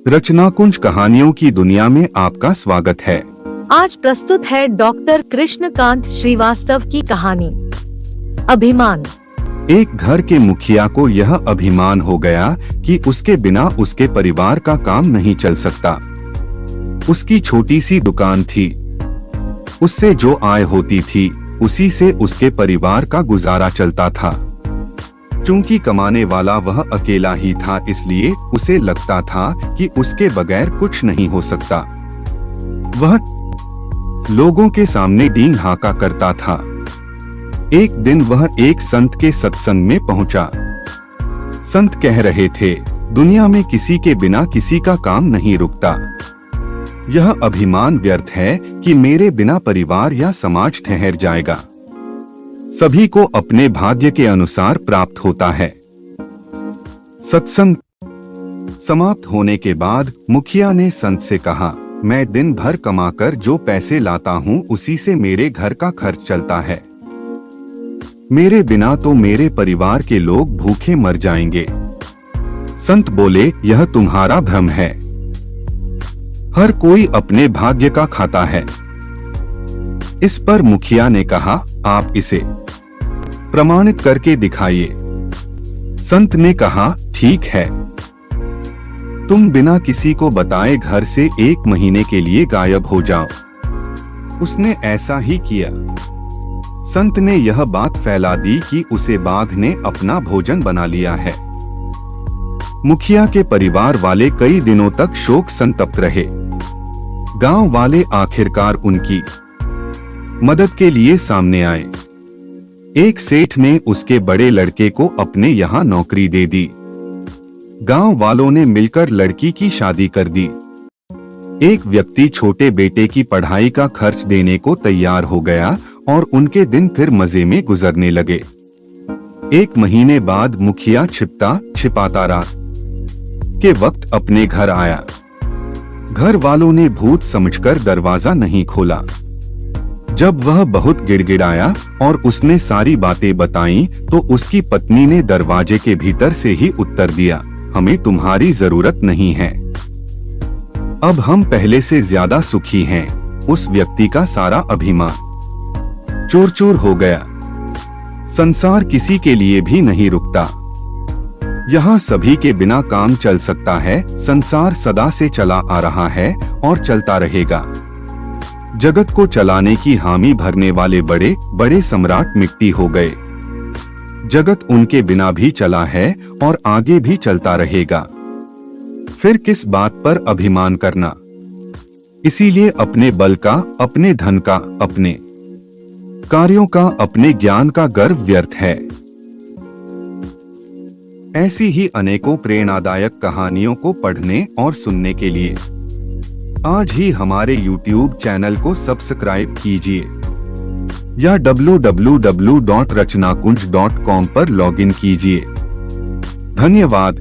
रचनाकुंज कहानियों की दुनिया में आपका स्वागत है। आज प्रस्तुत है डॉक्टर कृष्णकांत श्रीवास्तव की कहानी अभिमान। एक घर के मुखिया को यह अभिमान हो गया कि उसके बिना उसके परिवार का काम नहीं चल सकता। उसकी छोटी सी दुकान थी, उससे जो आय होती थी उसी से उसके परिवार का गुजारा चलता था। चूंकि कमाने वाला वह अकेला ही था, इसलिए उसे लगता था कि उसके बगैर कुछ नहीं हो सकता। वह लोगों के सामने डींग हाका करता था। एक दिन वह एक संत के सत्संग में पहुंचा। संत कह रहे थे, दुनिया में किसी के बिना किसी का काम नहीं रुकता। यह अभिमान व्यर्थ है कि मेरे बिना परिवार या समाज ठहर जाएगा। सभी को अपने भाग्य के अनुसार प्राप्त होता है। सत्संग समाप्त होने के बाद मुखिया ने संत से कहा, मैं दिन भर कमाकर जो पैसे लाता हूँ उसी से मेरे घर का खर्च चलता है। मेरे बिना तो मेरे परिवार के लोग भूखे मर जाएंगे। संत बोले, यह तुम्हारा भ्रम है। हर कोई अपने भाग्य का खाता है। इस पर मुखिया ने कहा, आप इसे प्रमाणित करके दिखाइए। संत ने कहा, ठीक है, तुम बिना किसी को बताए घर से 1 महीने के लिए गायब हो जाओ। उसने ऐसा ही किया। संत ने यह बात फैला दी कि उसे बाघ ने अपना भोजन बना लिया है। मुखिया के परिवार वाले कई दिनों तक शोक संतप्त रहे। गांव वाले आखिरकार उनकी मदद के लिए सामने आए। एक सेठ ने उसके बड़े लड़के को अपने यहाँ नौकरी दे दी। गांव वालों ने मिलकर लड़की की शादी कर दी। एक व्यक्ति छोटे बेटे की पढ़ाई का खर्च देने को तैयार हो गया और उनके दिन फिर मजे में गुजरने लगे। 1 महीने बाद मुखिया छिपता छिपाता रात के वक्त अपने घर आया। घर वालों ने भूत समझकर दरवाजा नहीं खोला। जब वह बहुत गिड़गिड़ाया और उसने सारी बातें बताईं, तो उसकी पत्नी ने दरवाजे के भीतर से ही उत्तर दिया, हमें तुम्हारी जरूरत नहीं है। अब हम पहले से ज्यादा सुखी हैं। उस व्यक्ति का सारा अभिमान चूर चूर हो गया। संसार किसी के लिए भी नहीं रुकता। यहाँ सभी के बिना काम चल सकता है। संसार सदा से चला आ रहा है और चलता रहेगा। जगत को चलाने की हामी भरने वाले बड़े बड़े सम्राट मिट्टी हो गए। जगत उनके बिना भी चला है और आगे भी चलता रहेगा। फिर किस बात पर अभिमान करना। इसीलिए अपने बल का, अपने धन का, अपने कार्यों का, अपने ज्ञान का गर्व व्यर्थ है। ऐसी ही अनेकों प्रेरणादायक कहानियों को पढ़ने और सुनने के लिए आज ही हमारे YouTube चैनल को सब्सक्राइब कीजिए या www.rachnakunj.com पर लॉगिन कीजिए। धन्यवाद।